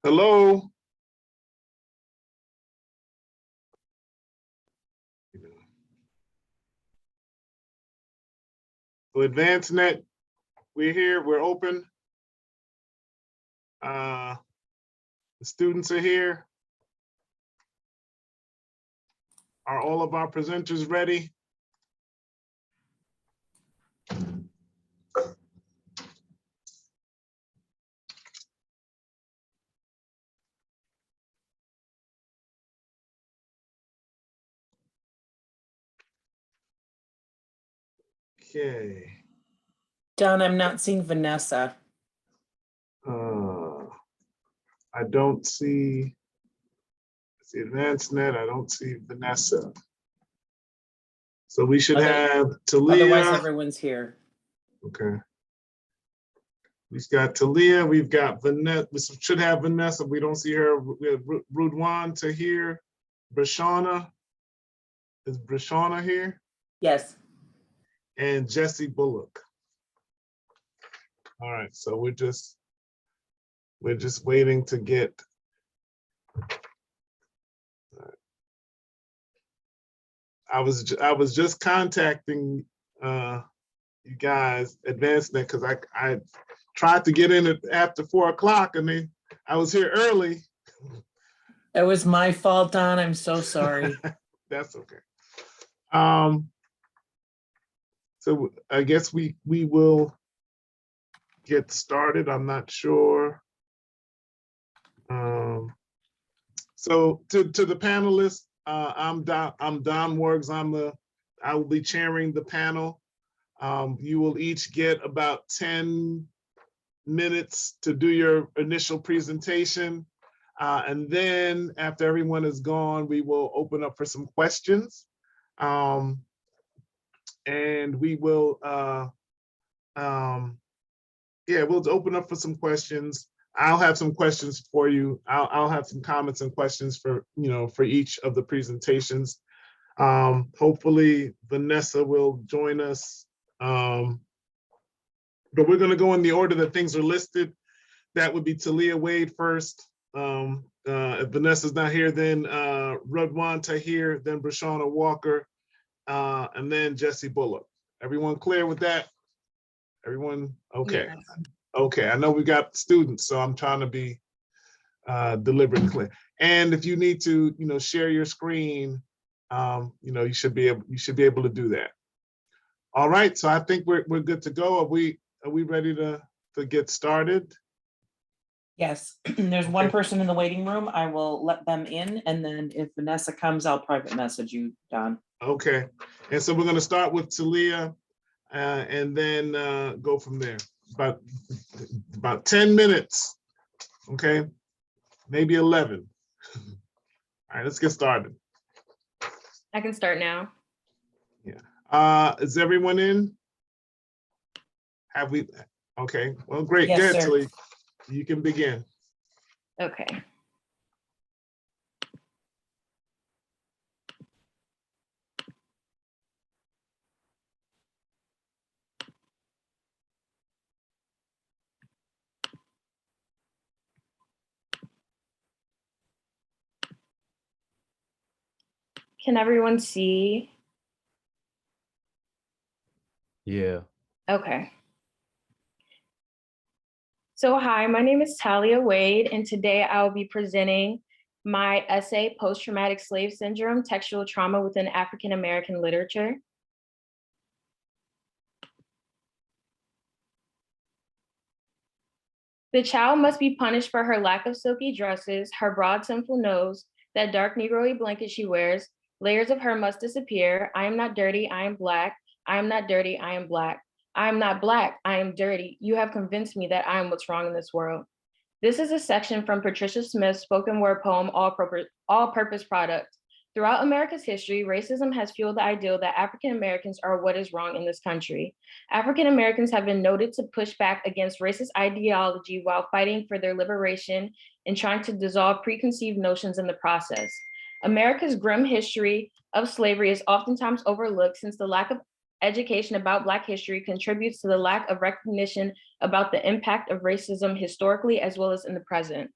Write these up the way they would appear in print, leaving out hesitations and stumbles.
Hello. So AdvanceNet, we're here, we're open. The students are here. Are all of our presenters ready? Okay. Donn, I'm not seeing Vanessa. I don't see AdvanceNet, I don't see Vanessa. So we should have Talia. Otherwise, everyone's here. Okay. We've got Talia, we've got Vanessa, we should have Vanessa, we don't see her. We have Rudwan, Tahir, Bry'Shawna. Is Bry'Shawna here? Yes. And Jesse Bulluck. All right, so we're just waiting to get. I was just contacting you guys, AdvanceNet, because I tried to get in after 4 o'clock, and I was here early. It was my fault, Donn. I'm so sorry. That's okay. So I guess we will get started. I'm not sure. So to the panelists, I'm Donn Worgs. I will be chairing the panel. You will each get about 10 minutes to do your initial presentation. And then after everyone is gone, we will open up for some questions. And we will, we'll open up for some questions. I'll have some questions for you. I'll have some comments and questions for each of the presentations. Hopefully Vanessa will join us. But we're going to go in the order that things are listed. That would be Talia Wade first. If Vanessa's not here, then Rudwan, Tahir, then Bry'Shawna Walker, and then Jesse Bulluck. Everyone clear with that? Everyone okay? Yes. Okay, I know we got students, so I'm trying to be deliberate and clear. And if you need to, share your screen, you should be able to do that. All right, so I think we're good to go. Are we ready to get started? Yes, there's one person in the waiting room. I will let them in, and then if Vanessa comes, I'll private message you, Donn. Okay, and so we're going to start with Talia, and then go from there. About 10 minutes, okay, maybe 11. All right, let's get started. I can start now. Yeah. Is everyone in? Have we? Okay. Well, great. Yes, good, sir. Talia. You can begin. Okay. Can everyone see? Yeah. Okay. So hi, my name is Talia Wade, and today I will be presenting my essay, Post-Traumatic Slave Syndrome, Textual Trauma Within African American Literature. The child must be punished for her lack of silky dresses, her broad sinful nose, that dark Negroy blanket she wears. Layers of her must disappear. I am not dirty, I am Black. I am not dirty, I am Black. I am not Black, I am dirty. You have convinced me that I am what's wrong in this world. This is a section from Patricia Smith's spoken word poem, All-Purpose Product. Throughout America's history, racism has fueled the ideal that African Americans are what is wrong in this country. African Americans have been noted to push back against racist ideology while fighting for their liberation and trying to dissolve preconceived notions in the process. America's grim history of slavery is oftentimes overlooked since the lack of education about Black history contributes to the lack of recognition about the impact of racism historically as well as in the present.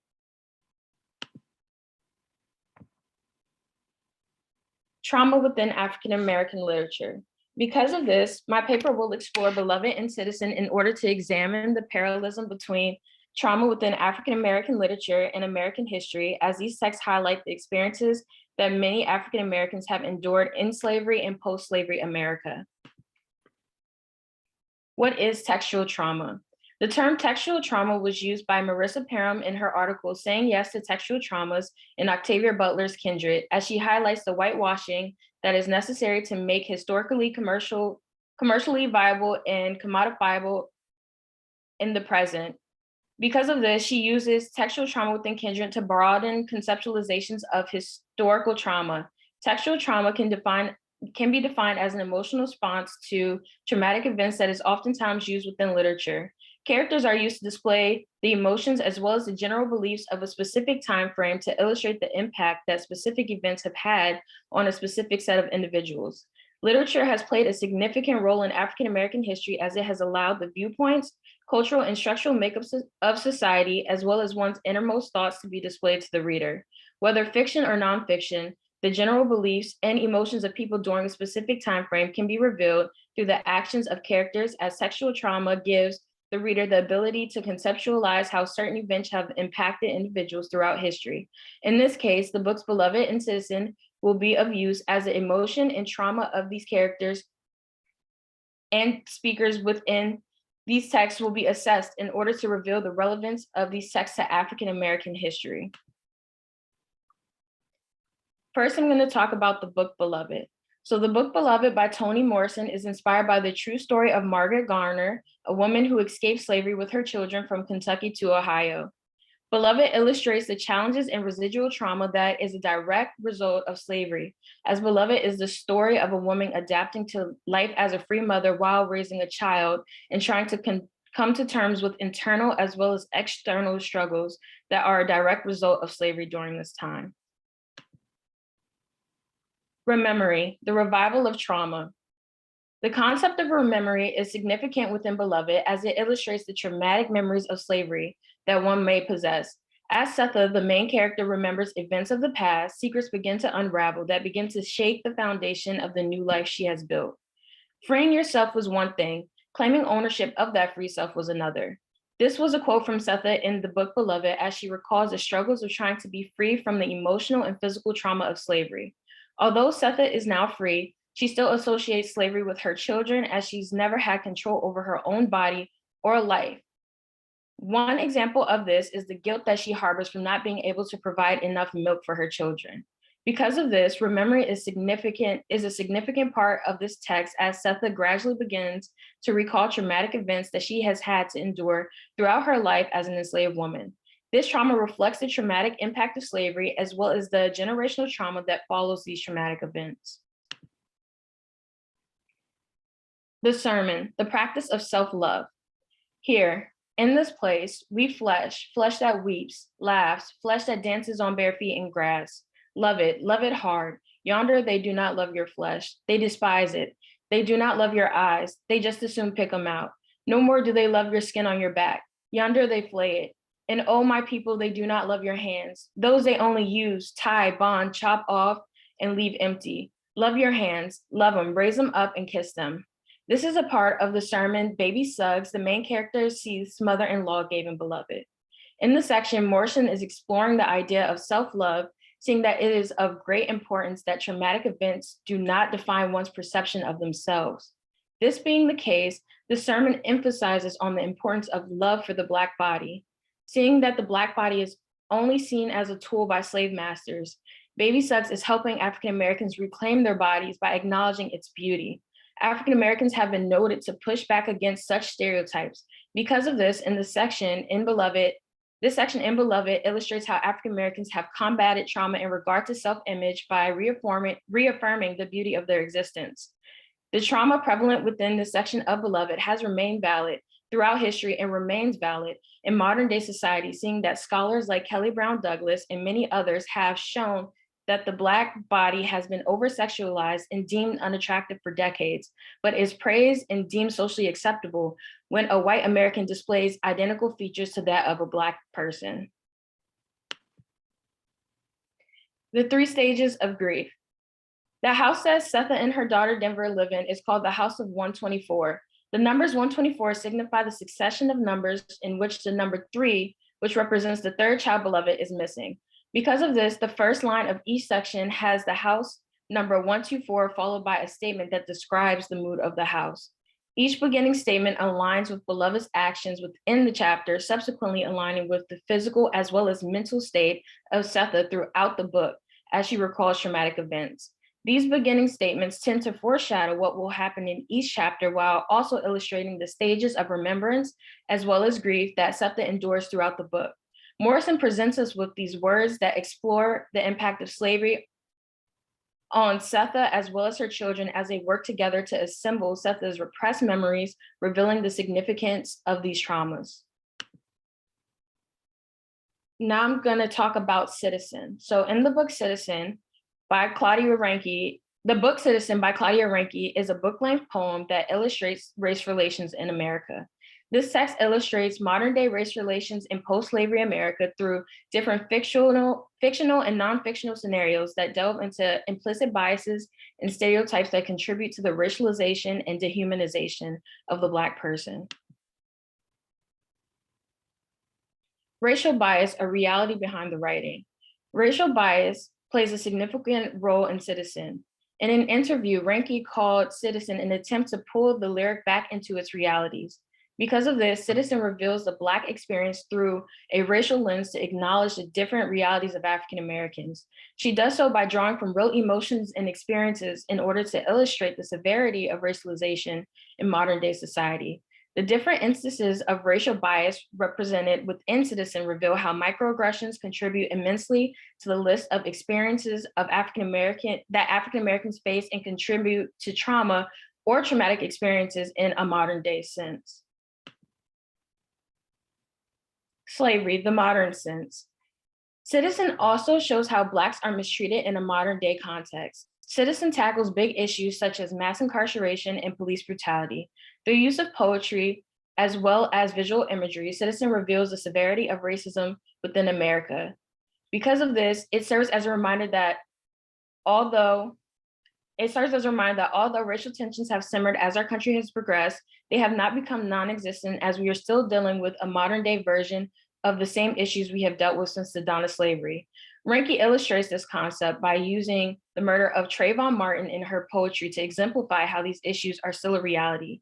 Trauma within African American literature. Because of this, my paper will explore Beloved and Citizen in order to examine the parallelism between trauma within African American literature and American history, as these texts highlight the experiences that many African Americans have endured in slavery and post-slavery America. What is textual trauma? The term textual trauma was used by Marissa Parham in her article, Saying Yes to Textual Traumas in Octavia Butler's Kindred, as she highlights the whitewashing that is necessary to make historically commercially viable and commodifiable in the present. Because of this, she uses textual trauma within Kindred to broaden conceptualizations of historical trauma. Textual trauma can be defined as an emotional response to traumatic events that is oftentimes used within literature. Characters are used to display the emotions as well as the general beliefs of a specific time frame to illustrate the impact that specific events have had on a specific set of individuals. Literature has played a significant role in African American history as it has allowed the viewpoints, cultural and structural makeup of society, as well as one's innermost thoughts to be displayed to the reader. Whether fiction or nonfiction, the general beliefs and emotions of people during a specific time frame can be revealed through the actions of characters, as textual trauma gives the reader the ability to conceptualize how certain events have impacted individuals throughout history. In this case, the books Beloved and Citizen will be of use as the emotion and trauma of these characters and speakers within these texts will be assessed in order to reveal the relevance of these texts to African American history. First, I'm going to talk about the book Beloved. So the book Beloved by Toni Morrison is inspired by the true story of Margaret Garner, a woman who escaped slavery with her children from Kentucky to Ohio. Beloved illustrates the challenges and residual trauma that is a direct result of slavery, as Beloved is the story of a woman adapting to life as a free mother while raising a child and trying to come to terms with internal as well as external struggles that are a direct result of slavery during this time. Rememory, the revival of trauma. The concept of rememory is significant within Beloved as it illustrates the traumatic memories of slavery that one may possess. As Setha, the main character, remembers events of the past, secrets begin to unravel that begin to shake the foundation of the new life she has built. Freeing yourself was one thing, claiming ownership of that free self was another. This was a quote from Setha in the book Beloved as she recalls the struggles of trying to be free from the emotional and physical trauma of slavery. Although Setha is now free, she still associates slavery with her children as she's never had control over her own body or life. One example of this is the guilt that she harbors from not being able to provide enough milk for her children. Because of this, rememory is a significant part of this text as Setha gradually begins to recall traumatic events that she has had to endure throughout her life as an enslaved woman. This trauma reflects the traumatic impact of slavery as well as the generational trauma that follows these traumatic events. The sermon, the practice of self-love. Here, in this place, we flesh that weeps, laughs, flesh that dances on bare feet in grass. Love it hard. Yonder they do not love your flesh. They despise it. They do not love your eyes. They just as soon pick them out. No more do they love your skin on your back. Yonder they flay it. And oh, my people, they do not love your hands. Those they only use, tie, bond, chop off, and leave empty. Love your hands, love them, raise them up and kiss them. This is a part of the sermon Baby Suggs, the main character Seeth's mother-in-law gave in Beloved. In the section, Morrison is exploring the idea of self-love, seeing that it is of great importance that traumatic events do not define one's perception of themselves. This being the case, the sermon emphasizes on the importance of love for the Black body. Seeing that the Black body is only seen as a tool by slave masters, Baby Suggs is helping African Americans reclaim their bodies by acknowledging its beauty. African Americans have been noted to push back against such stereotypes. Because of this, this section in Beloved illustrates how African Americans have combated trauma in regard to self-image by reaffirming the beauty of their existence. The trauma prevalent within this section of Beloved has remained valid throughout history and remains valid in modern day society, seeing that scholars like Kelly Brown Douglas and many others have shown that the Black body has been over-sexualized and deemed unattractive for decades, but is praised and deemed socially acceptable when a white American displays identical features to that of a Black person. The 3 stages of grief. The house that Setha and her daughter Denver live in is called the House of 124. The numbers 124 signify the succession of numbers in which the number 3, which represents the third child beloved, is missing. Because of this, the first line of each section has the house number 124 followed by a statement that describes the mood of the house. Each beginning statement aligns with beloved's actions within the chapter, subsequently aligning with the physical as well as mental state of Setha throughout the book as she recalls traumatic events. These beginning statements tend to foreshadow what will happen in each chapter while also illustrating the stages of remembrance as well as grief that Setha endures throughout the book. Morrison presents us with these words that explore the impact of slavery on Setha as well as her children as they work together to assemble Setha's repressed memories, revealing the significance of these traumas. Now I'm going to talk about Citizen. So in the book Citizen by Claudia Ranke, the book Citizen by Claudia Ranke is a book-length poem that illustrates race relations in America. This text illustrates modern-day race relations in post-slavery America through different fictional and non-fictional scenarios that delve into implicit biases and stereotypes that contribute to the racialization and dehumanization of the Black person. Racial bias, a reality behind the writing. Racial bias plays a significant role in Citizen. In an interview, Ranke called Citizen an attempt to pull the lyric back into its realities. Because of this, Citizen reveals the Black experience through a racial lens to acknowledge the different realities of African Americans. She does so by drawing from real emotions and experiences in order to illustrate the severity of racialization in modern day society. The different instances of racial bias represented within Citizen reveal how microaggressions contribute immensely to the list of experiences of African Americans face and contribute to trauma or traumatic experiences in a modern day sense. Slavery, the modern sense. Citizen also shows how Blacks are mistreated in a modern day context. Citizen tackles big issues such as mass incarceration and police brutality. Through use of poetry, as well as visual imagery, Citizen reveals the severity of racism within America. Because of this, it serves as a reminder that although racial tensions have simmered as our country has progressed, they have not become non-existent as we are still dealing with a modern day version of the same issues we have dealt with since the dawn of slavery. Ranke illustrates this concept by using the murder of Trayvon Martin in her poetry to exemplify how these issues are still a reality.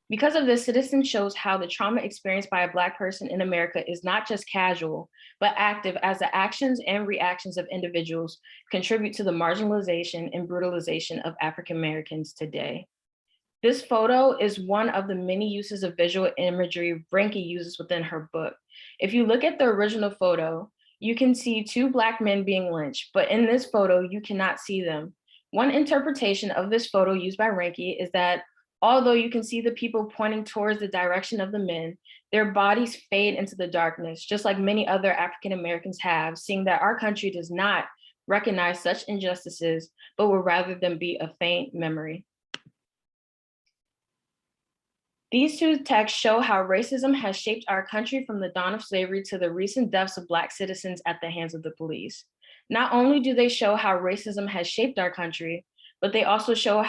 Because of this, Citizen shows how the trauma experienced by a Black person in America is not just casual, but active as the actions and reactions of individuals contribute to the marginalization and brutalization of African Americans today. This photo is one of the many uses of visual imagery Ranke uses within her book. If you look at the original photo, you can see 2 Black men being lynched, but in this photo, you cannot see them. One interpretation of this photo used by Ranke is that although you can see the people pointing towards the direction of the men, their bodies fade into the darkness, just like many other African Americans have, seeing that our country does not recognize such injustices, but would rather them be a faint memory. These 2 texts show how racism has shaped our country from the dawn of slavery to the recent deaths of Black citizens at the hands of the police. Not only do they show how racism has shaped our country, but they also show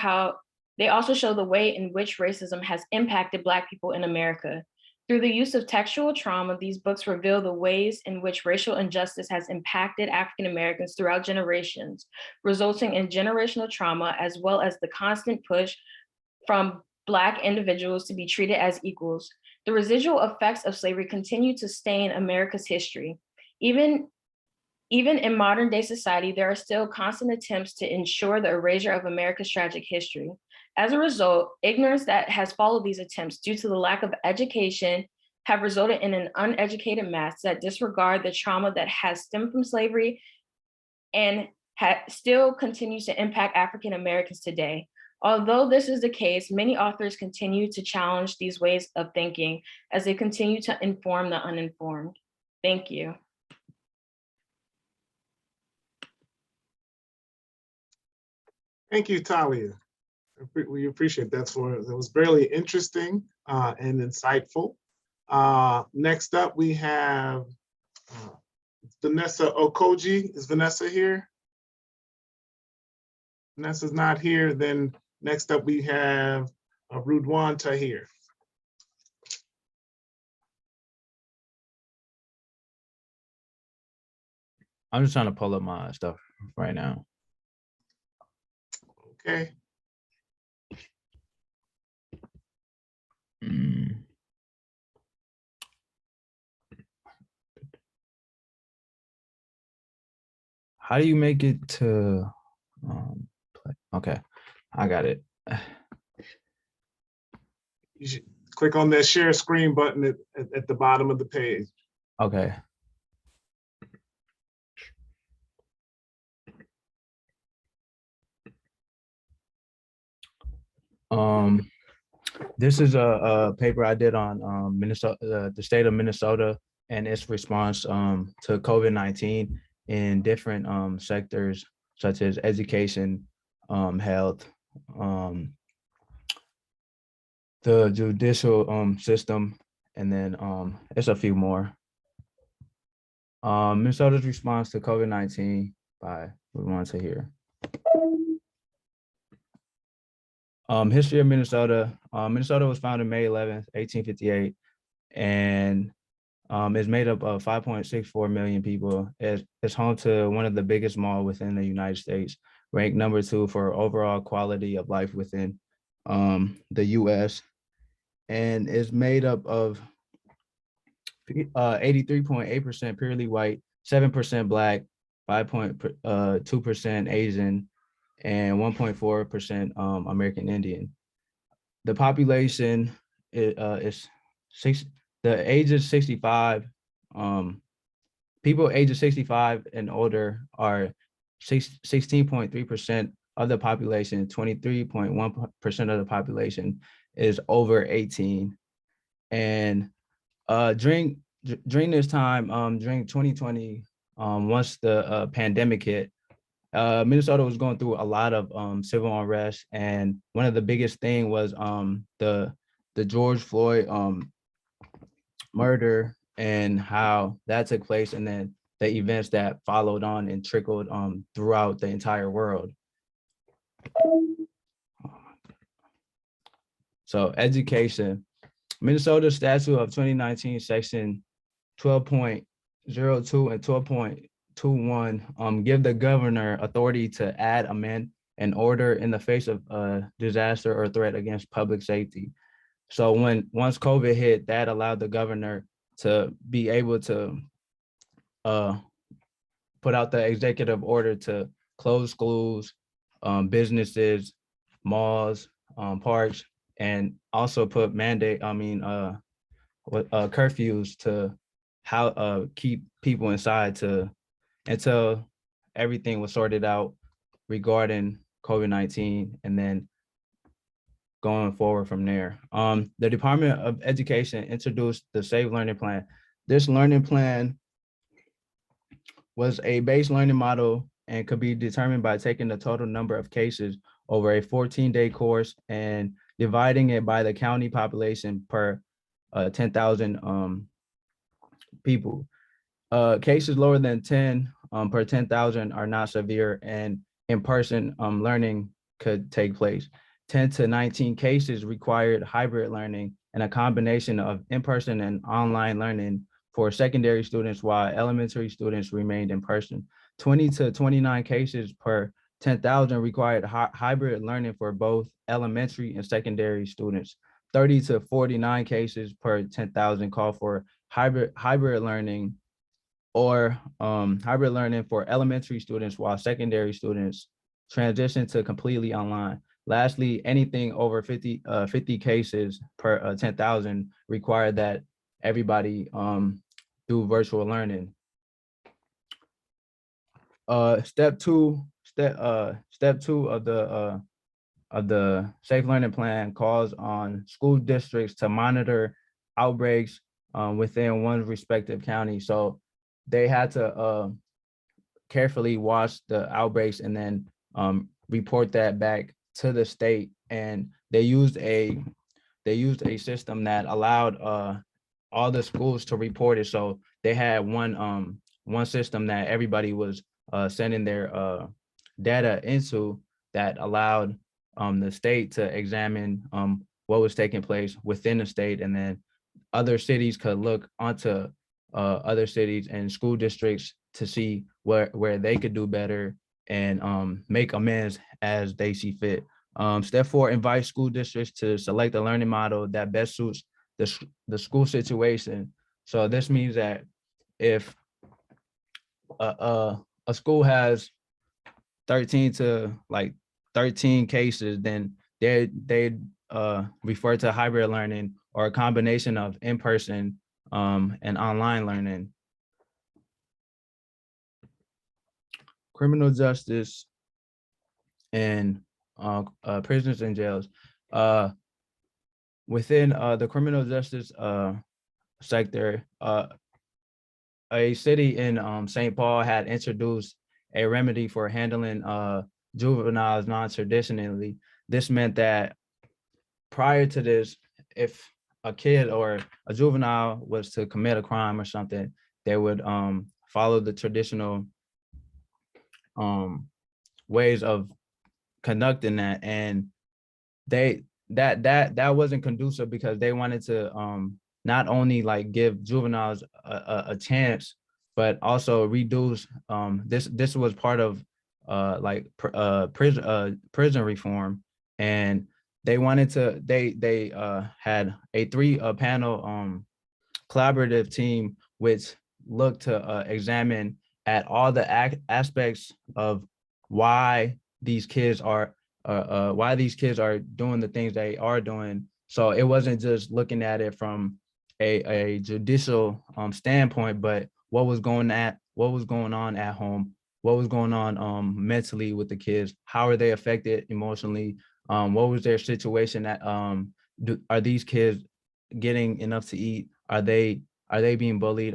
the way in which racism has impacted Black people in America. Through the use of textual trauma, these books reveal the ways in which racial injustice has impacted African Americans throughout generations, resulting in generational trauma, as well as the constant push from Black individuals to be treated as equals. The residual effects of slavery continue to stain America's history. Even in modern day society, there are still constant attempts to ensure the erasure of America's tragic history. As a result, ignorance that has followed these attempts due to the lack of education have resulted in an uneducated mass that disregard the trauma that has stemmed from slavery and still continues to impact African Americans today. Although this is the case, many authors continue to challenge these ways of thinking as they continue to inform the uninformed. Thank you. Thank you, Talia. We appreciate that. That was really interesting and insightful. Next up, we have Vanessa Okojie. Is Vanessa here? Vanessa's not here, then next up we have Rudwan Tahir. I'm just trying to pull up my stuff right now. Okay. How do you make it to play? Okay, I got it. You should click on that share screen button at the bottom of the page. Okay. This is a paper I did on Minnesota, the state of Minnesota, and its response to COVID-19 in different sectors such as education, health, the judicial system, and then it's a few more. Minnesota's response to COVID-19 by Rudwan Tahir. History of Minnesota. Minnesota was founded May 11th, 1858, and is made up of 5.64 million people. It's home to one of the biggest malls within the United States, ranked number 2 for overall quality of life within the US, and is made up of 83.8% purely white, 7% Black, 5.2% Asian, and 1.4% American Indian. The population is the age of 65. People ages 65 and older are 16.3% of the population. 23.1% of the population is over 18. And during this time, during 2020, once the pandemic hit, Minnesota was going through a lot of civil unrest, and one of the biggest thing was the George Floyd murder and how that took place, and then the events that followed on and trickled throughout the entire world. So education, Minnesota Statute of 2019, Section 12.02 and 12.21 give the governor authority to add, amend, and order in the face of a disaster or threat against public safety. So once COVID hit, that allowed the governor to be able to put out the executive order to close schools, businesses, malls, parks, and also put curfews to keep people inside until everything was sorted out regarding COVID-19, and then going forward from there. The Department of Education introduced the Safe Learning Plan. This learning plan was a base learning model and could be determined by taking the total number of cases over a 14-day course and dividing it by the county population per 10,000 people. Cases lower than 10 per 10,000 are not severe, and in-person learning could take place. 10 to 19 cases required hybrid learning and a combination of in-person and online learning for secondary students, while elementary students remained in person. 20 to 29 cases per 10,000 required hybrid learning for both elementary and secondary students. 30 to 49 cases per 10,000 call for hybrid learning or hybrid learning for elementary students, while secondary students transition to completely online. Lastly, anything over 50 cases per 10,000 require that everybody do virtual learning. Step two of the Safe Learning Plan calls on school districts to monitor outbreaks within one's respective county. So they had to carefully watch the outbreaks and then report that back to the state. And they used a system that allowed all the schools to report it. So they had one system that everybody was sending their data into that allowed the state to examine what was taking place within the state, and then other cities could look onto other cities and school districts to see where they could do better and make amends as they see fit. Step 4, invite school districts to select a learning model that best suits the school situation. So this means that if a school has 13 cases, then they refer to hybrid learning or a combination of in-person and online learning. Criminal justice and prisons and jails. Within the criminal justice sector, a city in St. Paul had introduced a remedy for handling juveniles non-traditionally. This meant that prior to this, if a kid or a juvenile was to commit a crime or something, they would follow the traditional ways of conducting that, and that wasn't conducive because they wanted to not only like give juveniles a chance, but also reduce this was part of prison reform, and they wanted to they had a 3-panel collaborative team which looked to examine at all the aspects of why these kids are doing the things they are doing. So it wasn't just looking at it from a judicial standpoint, but what was going on at home, what was going on mentally with the kids, how are they affected emotionally, what was their situation at are these kids getting enough to eat, are they being bullied,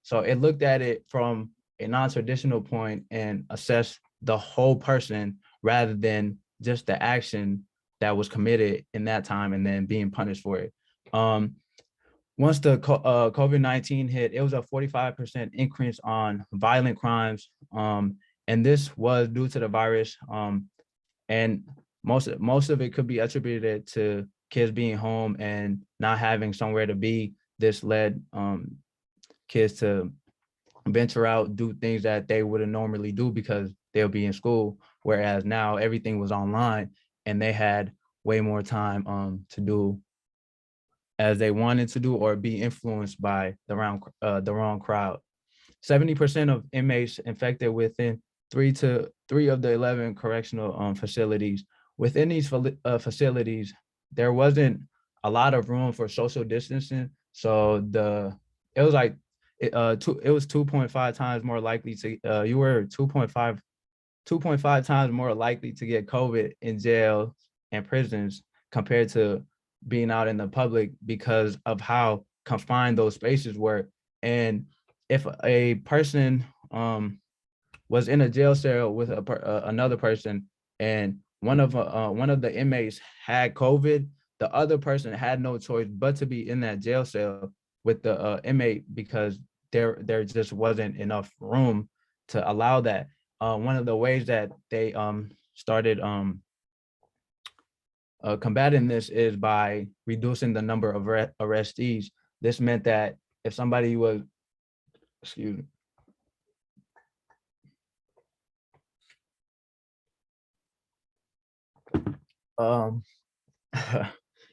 so it looked at it from a non-traditional point and assessed the whole person rather than just the action that was committed in that time and then being punished for it. Once the COVID-19 hit, it was a 45% increase on violent crimes. And this was due to the virus. And most of it could be attributed to kids being home and not having somewhere to be. This led kids to venture out, do things that they wouldn't normally do because they'll be in school. Whereas now everything was online and they had way more time to do as they wanted to do or be influenced by the wrong crowd. 70% of inmates infected within three of the 11 correctional facilities. Within these facilities, there wasn't a lot of room for social distancing. So it was 2.5 times more likely to you were 2.5 times more likely to get COVID in jail and prisons compared to being out in the public because of how confined those spaces were. And if a person was in a jail cell with another person and one of the inmates had COVID, the other person had no choice but to be in that jail cell with the inmate because there just wasn't enough room to allow that. One of the ways that they started combating this is by reducing the number of arrestees. This meant that if somebody was, excuse me,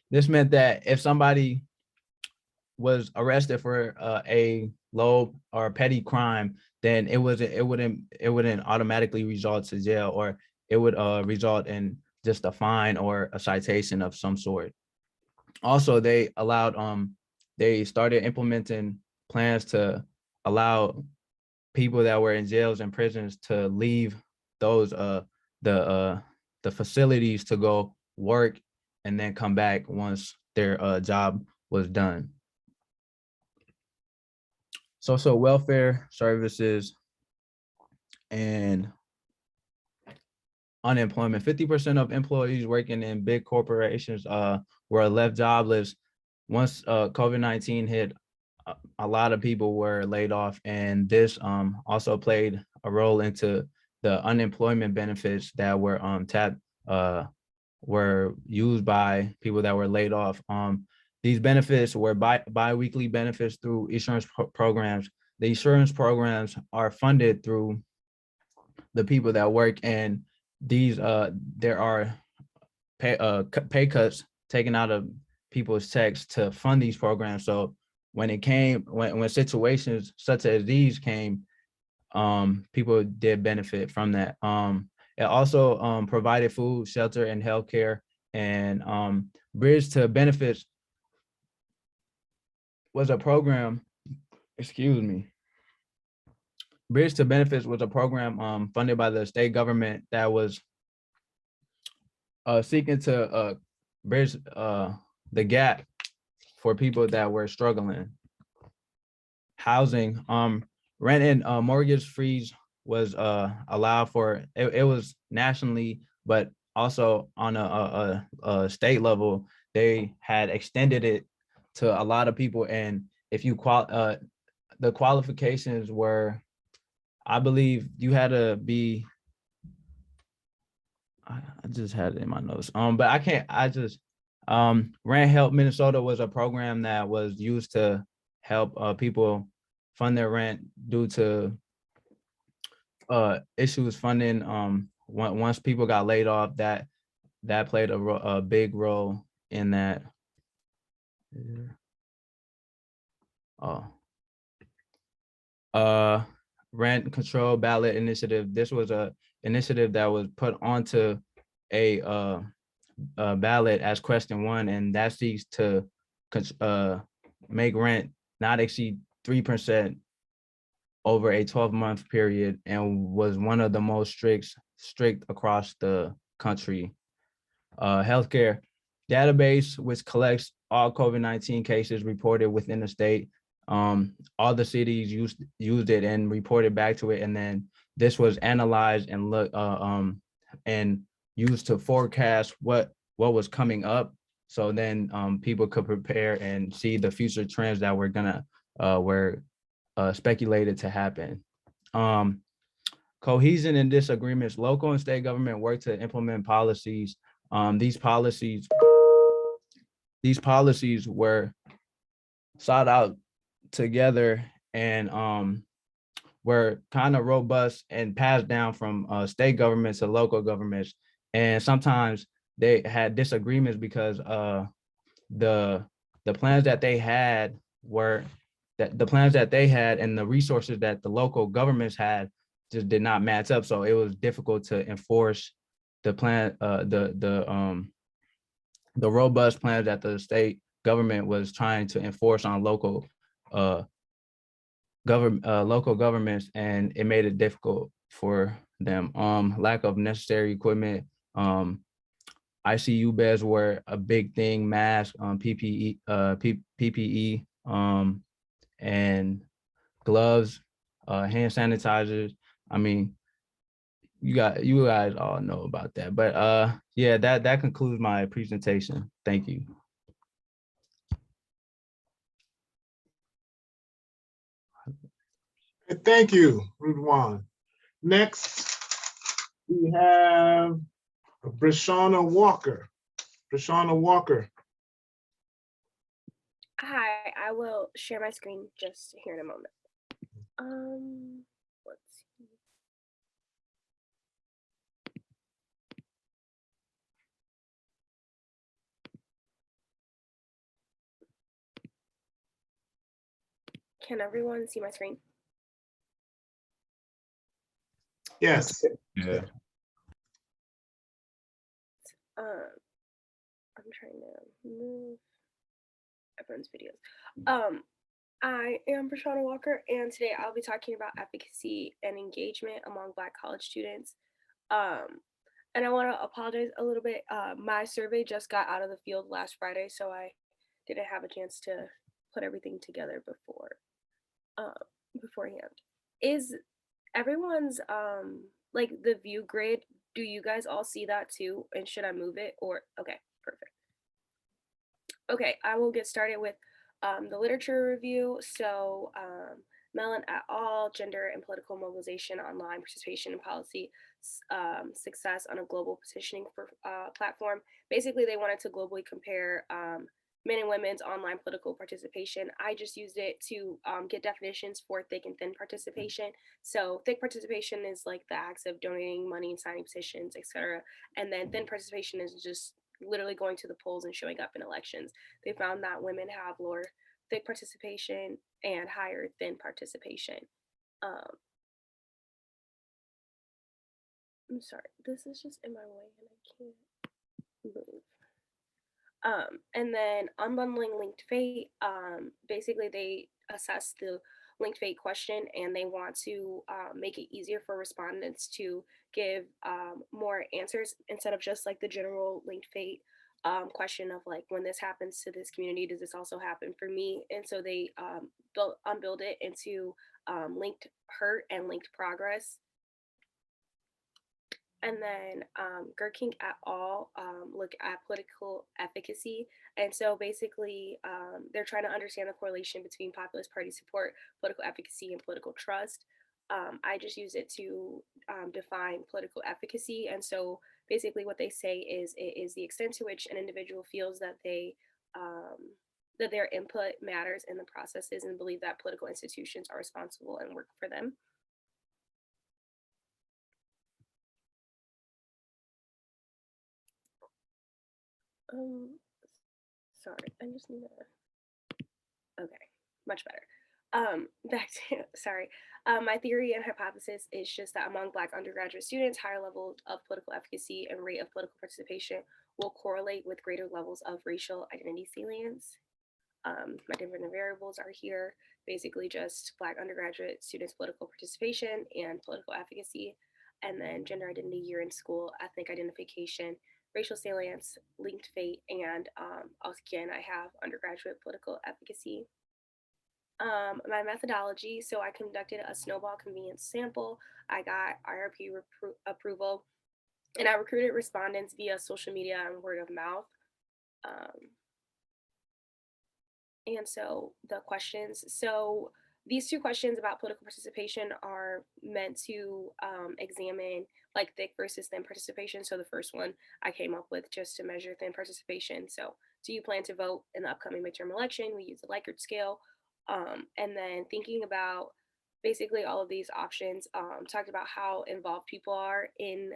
this meant that if somebody was arrested for a low or petty crime, then it wouldn't automatically result to jail, or it would result in just a fine or a citation of some sort. Also, they started implementing plans to allow people that were in jails and prisons to leave those the facilities to go work and then come back once their job was done. Social welfare services and unemployment. 50% of employees working in big corporations were left jobless. Once COVID-19 hit, a lot of people were laid off, and this also played a role into the unemployment benefits that were were used by people that were laid off. These benefits were bi-weekly benefits through insurance programs. The insurance programs are funded through the people that work, and these there are pay cuts taken out of people's checks to fund these programs. So when situations such as these came, people did benefit from that. It also provided food, shelter, and healthcare. And Bridge to Benefits was a program, excuse me. Bridge to Benefits was a program funded by the state government that was seeking to bridge the gap for people that were struggling. Housing, rent and mortgage freeze was allowed for. It was nationally, but also on a state level, they had extended it to a lot of people. And if you the qualifications were, I believe you had to be, I just had it in my notes. But Rent Help Minnesota was a program that was used to help people fund their rent due to issues funding. Once people got laid off, that played a big role in that. Rent control ballot initiative. This was a initiative that was put onto a ballot as question 1, and that seeks to make rent not exceed 3% over a 12-month period, and was one of the most strict across the country. Healthcare database, which collects all COVID-19 cases reported within the state. All the cities used it and reported back to it, and then this was analyzed and and used to forecast what was coming up. So then people could prepare and see the future trends that were speculated to happen. Cohesion and disagreements. Local and state government work to implement policies. These policies were sought out together and were kind of robust and passed down from state governments to local governments. And sometimes they had disagreements because the plans that they had and the resources that the local governments had just did not match up. So it was difficult to enforce the plan, the robust plans that the state government was trying to enforce on local governments, and it made it difficult for them. Lack of necessary equipment. ICU beds were a big thing. Masks, PPE, and gloves, hand sanitizers. I mean, you guys all know about that. But yeah, that concludes my presentation. Thank you. Thank you, Rudwan. Next, we have Bry'Shawna Walker. Bry'Shawna Walker. Hi, I will share my screen just here in a moment. Let's see. Can everyone see my screen? Yes. Yeah. I'm trying to move everyone's videos. I am Bry'Shawna Walker, and today I'll be talking about advocacy and engagement among Black college students. And I want to apologize a little bit. My survey just got out of the field last Friday, so I didn't have a chance to put everything together beforehand. Is everyone's like the view grid? Do you guys all see that too? And should I move it or okay, perfect. Okay, I will get started with the literature review. So Mellon et al., Gender and Political Mobilization Online Participation in Policy Success on a Global Petitioning Platform. Basically, they wanted to globally compare men and women's online political participation. I just used it to get definitions for thick and thin participation. So thick participation is like the acts of donating money and signing petitions, etc. And then thin participation is just literally going to the polls and showing up in elections. They found that women have lower thick participation and higher thin participation. I'm sorry, this is just in my way and I can't move. And then unbundling linked fate, basically they assess the linked fate question and they want to make it easier for respondents to give more answers instead of just like the general linked fate question of like, when this happens to this community, does this also happen for me? And so they unbuild it into linked hurt and linked progress. And then Gerking et al. Look at political efficacy. And so basically, they're trying to understand the correlation between populist party support, political efficacy, and political trust. I just use it to define political efficacy. And so basically what they say is it is the extent to which an individual feels that that their input matters in the processes and believe that political institutions are responsible and work for them. Sorry, I just need to, okay, much better. Back to, sorry. My theory and hypothesis is just that among Black undergraduate students, higher levels of political efficacy and rate of political participation will correlate with greater levels of racial identity salience. My different variables are here, basically just Black undergraduate students' political participation and political efficacy, and then gender identity, year in school, ethnic identification, racial salience, linked fate, and again, I have undergraduate political efficacy. My methodology, so I conducted a snowball convenience sample. I got IRP approval, and I recruited respondents via social media and word of mouth. And so the questions, so these two questions about political participation are meant to examine like thick versus thin participation. So the first one I came up with just to measure thin participation. So do you plan to vote in the upcoming midterm election? We use the Likert scale. And then thinking about basically all of these options, talked about how involved people are in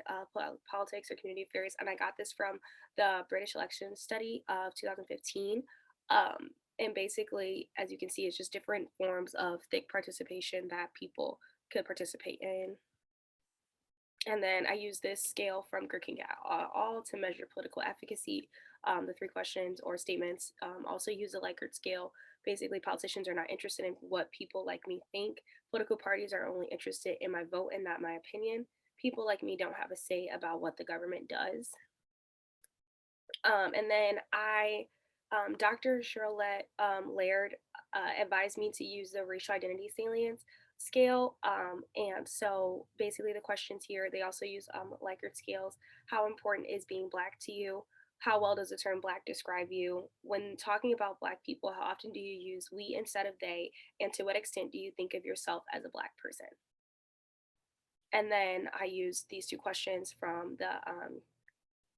politics or community affairs. And I got this from the British election study of 2015. And basically, as you can see, it's just different forms of thick participation that people could participate in. And then I use this scale from Gerking et al. To measure political efficacy. The three questions or statements also use the Likert scale. Basically, politicians are not interested in what people like me think. Political parties are only interested in my vote and not my opinion. People like me don't have a say about what the government does. And then Dr. Charlotte Laird advised me to use the racial identity salience scale. And so basically the questions here, they also use Likert scales. How important is being Black to you? How well does the term Black describe you? When talking about Black people, how often do you use we instead of they? And to what extent do you think of yourself as a Black person? And then I use these two questions from the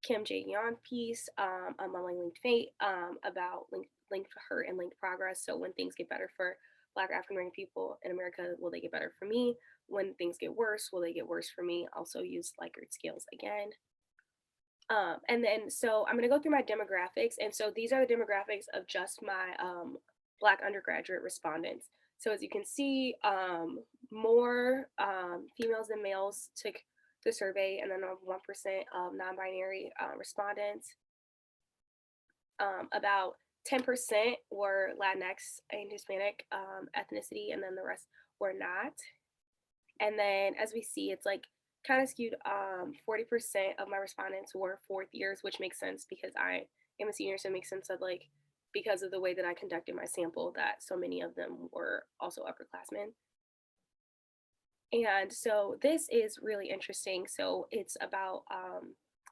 Kim Jae-yeon piece, Unbundling Linked Fate, about linked hurt and linked progress. So when things get better for Black African American people in America, will they get better for me? When things get worse, will they get worse for me? Also use Likert scales again. And then, so I'm gonna go through my demographics. And so these are the demographics of just my Black undergraduate respondents. So as you can see, more females than males took the survey, and then 1% of non-binary respondents. About 10% were Latinx and Hispanic ethnicity, and then the rest were not. And then as we see, it's like kind of skewed. 40% of my respondents were fourth years, which makes sense because I am a senior, so it makes sense of like, because of the way that I conducted my sample, that so many of them were also upperclassmen. And so this is really interesting. So it's about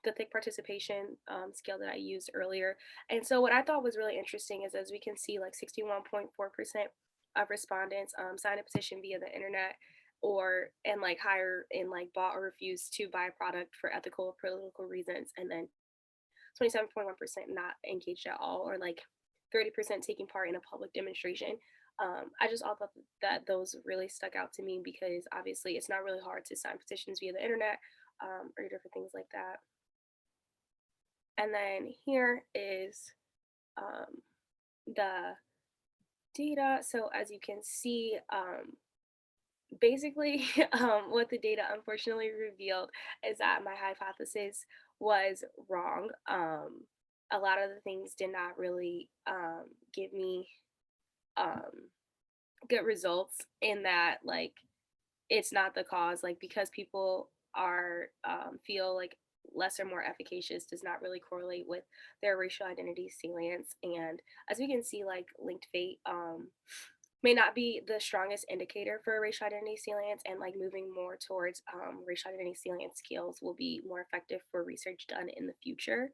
the thick participation scale that I used earlier. And so what I thought was really interesting is, as we can see, like 61.4% of respondents signed a petition via the internet and like hire and like bought or refused to buy a product for ethical or political reasons, and then 27.1% not engaged at all, or like 30% taking part in a public demonstration. I just all thought that those really stuck out to me because obviously it's not really hard to sign petitions via the internet or different things like that. And then here is the data. So as you can see, basically what the data unfortunately revealed is that my hypothesis was wrong. A lot of the things did not really give me good results, in that like it's not the cause, like because people are feel like less or more efficacious does not really correlate with their racial identity salience. And as we can see, like linked fate may not be the strongest indicator for racial identity salience, and like moving more towards racial identity salience scales will be more effective for research done in the future.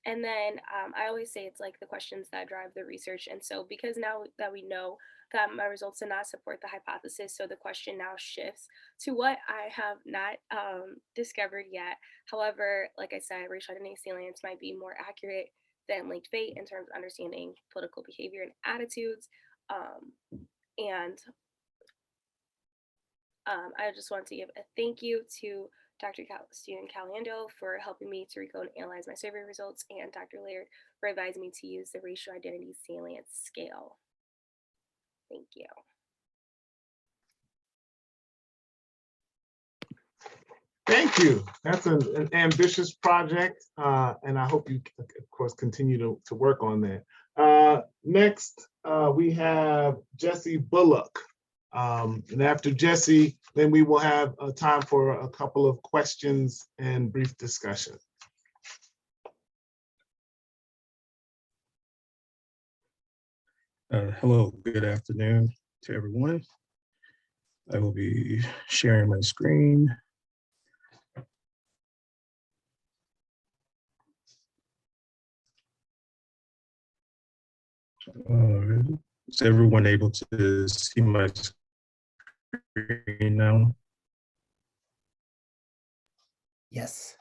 And then I always say it's like the questions that drive the research. And so because now that we know that my results do not support the hypothesis, so the question now shifts to what I have not discovered yet. However, like I said, racial identity salience might be more accurate than linked fate in terms of understanding political behavior and attitudes. And I just want to give a thank you to Dr. Steven Caliendo for helping me to recode and analyze my survey results, and Dr. Laird for advising me to use the racial identity salience scale. Thank you. Thank you. That's an ambitious project, and I hope you, of course, continue to work on that. Next, we have Jesse Bulluck. And after Jesse, then we will have time for a couple of questions and brief discussion. Hello, good afternoon to everyone. I will be sharing my screen. Is everyone able to see my screen now? Yes.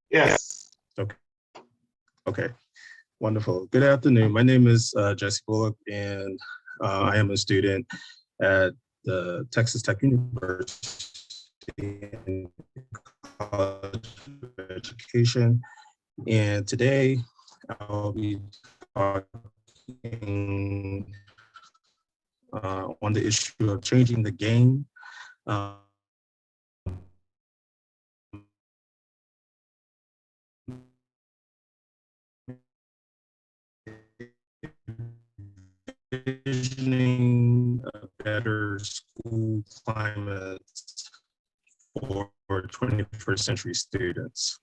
Yes. Okay, wonderful. Good afternoon. My name is Jesse Bulluck, and I am a student at the Texas Tech University in College of Education. And today I'll be talking on the issue of changing the game. Envisioning a better school climate for 21st century students.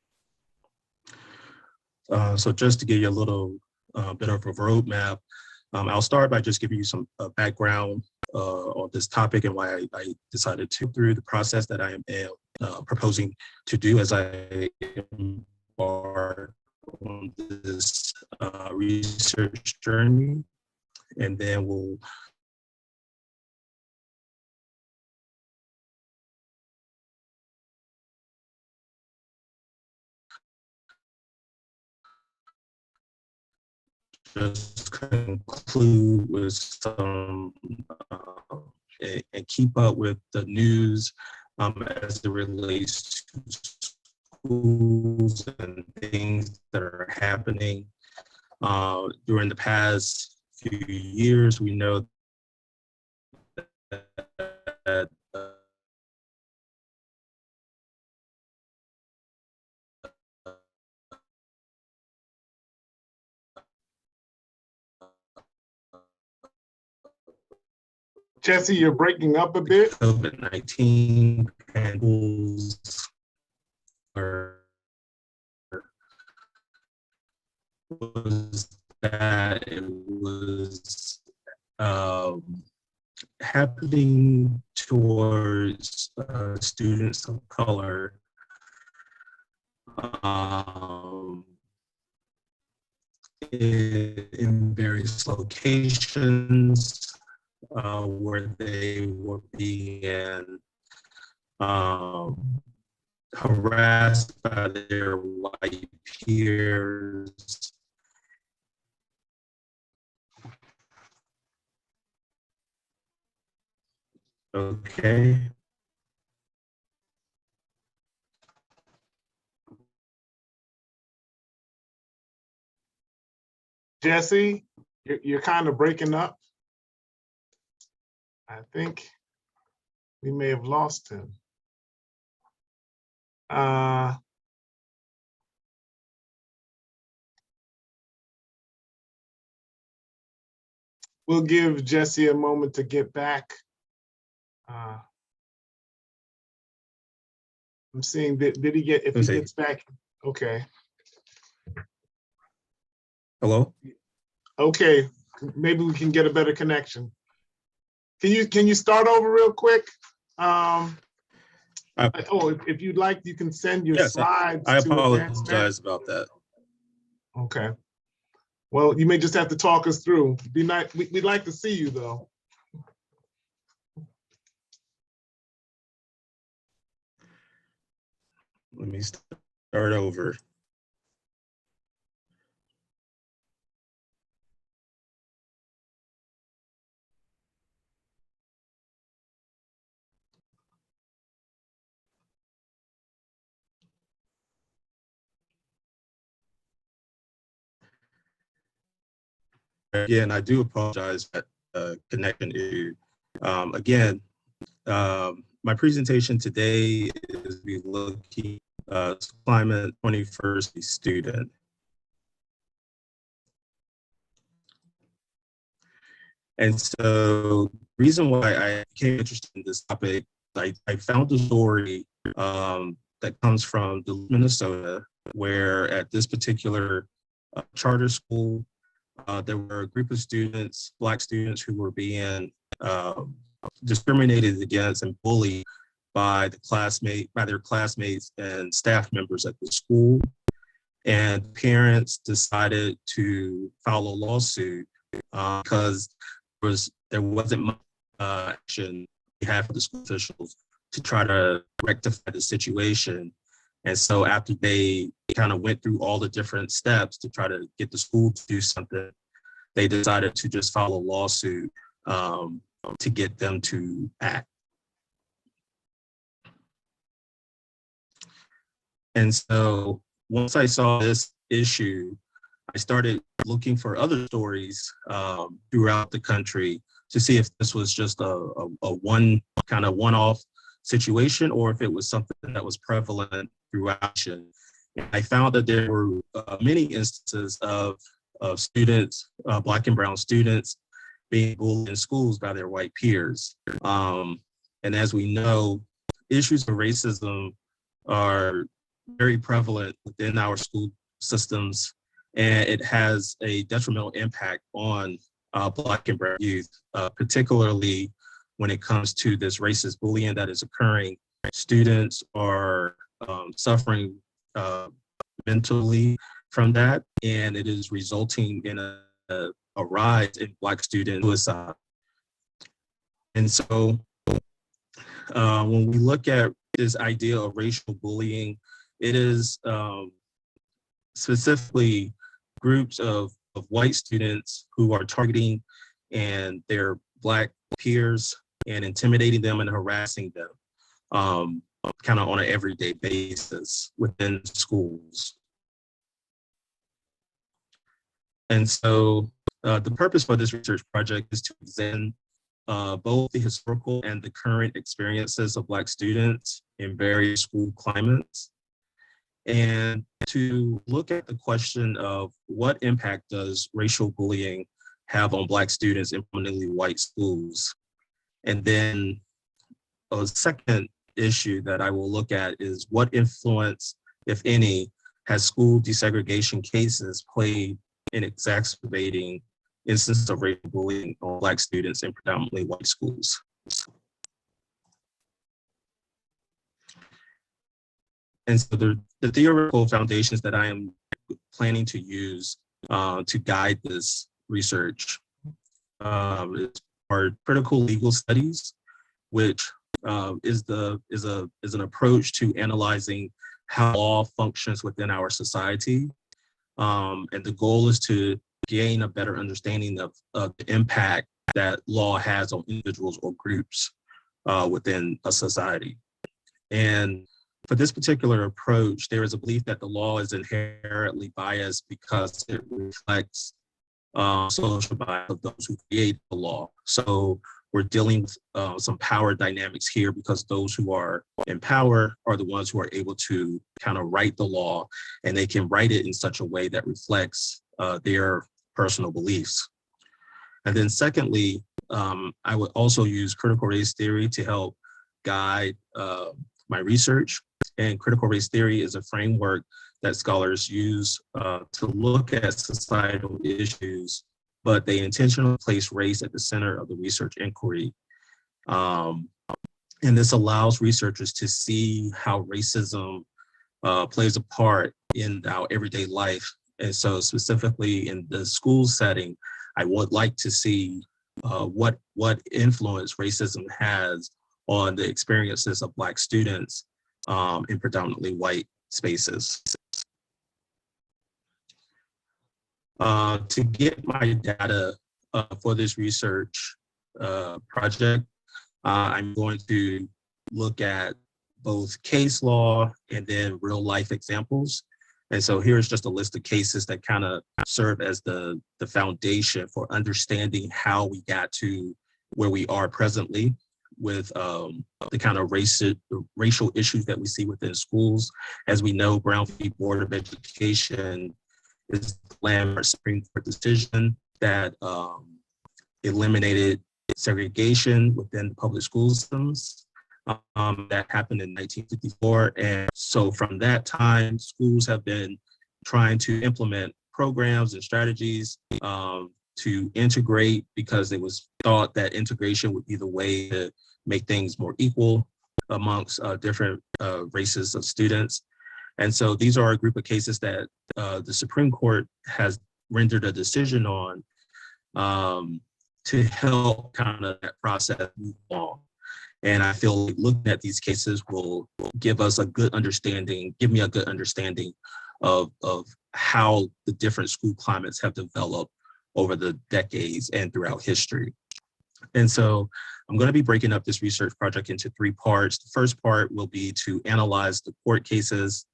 So just to give you a little bit of a roadmap, I'll start by just giving you some background on this topic and why I decided to go through the process that I am proposing to do as I embark on this research journey. And then we'll just conclude with some and keep up with the news as it relates to schools and things that are happening during the past few years. We know that Jesse, you're breaking up a bit. COVID-19 pandemics was that it was happening towards students of color in various locations where they were being harassed by their white peers. Okay. Jesse, you're kind of breaking up. I think we may have lost him. We'll give Jesse a moment to get back. I'm seeing, did he get, if he gets back, okay. Hello? Okay, maybe we can get a better connection. Can you start over real quick? If you'd like, you can send your slides. I to apologize AdvanceNet. about that. Okay. Well, you may just have to talk us through. Be nice. We'd like to see you though. Let me start over. Again, I do apologize for that connection issue. Again, my presentation today is looking at climate 21st student. And so the reason why I became interested in this topic, I found a story that comes from Minnesota, where at this particular charter school, there were a group of students, Black students, who were being discriminated against and bullied by their classmates and staff members at the school. And parents decided to file a lawsuit because there wasn't much action on behalf of the school officials to try to rectify the situation. And so after they kind of went through all the different steps to try to get the school to do something, they decided to just file a lawsuit to get them to act. And so once I saw this issue, I started looking for other stories throughout the country to see if this was just a one-off situation or if it was something that was prevalent throughout. And I found that there were many instances of students, Black and brown students, being bullied in schools by their white peers. And as we know, issues of racism are very prevalent within our school systems, and it has a detrimental impact on Black and brown youth, particularly when it comes to this racist bullying that is occurring. Students are suffering mentally from that, and it is resulting in a rise in Black student suicide. And so when we look at this idea of racial bullying, it is specifically groups of white students who are targeting and their Black peers and intimidating them and harassing them kind of on an everyday basis within schools. And so the purpose for this research project is to examine both the historical and the current experiences of Black students in various school climates, and to look at the question of what impact does racial bullying have on Black students in predominantly white schools. And then a second issue that I will look at is what influence, if any, has school desegregation cases played in exacerbating instances of racial bullying on Black students in predominantly white schools. And so the theoretical foundations that I am planning to use to guide this research. Are critical legal studies, which is an approach to analyzing how law functions within our society. And the goal is to gain a better understanding of the impact that law has on individuals or groups within a society. And for this particular approach, there is a belief that the law is inherently biased because it reflects social bias of those who create the law. So we're dealing with some power dynamics here, because those who are in power are the ones who are able to kind of write the law, and they can write it in such a way that reflects their personal beliefs. And then secondly, I would also use critical race theory to help guide my research. And critical race theory is a framework that scholars use to look at societal issues, but they intentionally place race at the center of the research inquiry. And this allows researchers to see how racism plays a part in our everyday life. And so specifically in the school setting, I would like to see what influence racism has on the experiences of Black students in predominantly white spaces. To get my data for this research project, I'm going to look at both case law and then real life examples. And so here's just a list of cases that kind of serve as the foundation for understanding how we got to where we are presently with the kind of racial issues that we see within schools. As we know, Brown v. Board of Education is the landmark Supreme Court decision that eliminated segregation within the public school systems. That happened in 1954. And so from that time, schools have been trying to implement programs and strategies to integrate, because it was thought that integration would be the way to make things more equal amongst different races of students. And so these are a group of cases that the Supreme Court has rendered a decision on to help kind of that process move along. And I feel like looking at these cases will give us a good understanding, give me a good understanding of how the different school climates have developed over the decades and throughout history. And so I'm going to be breaking up this research project into 3 parts. The first part will be to analyze the court cases,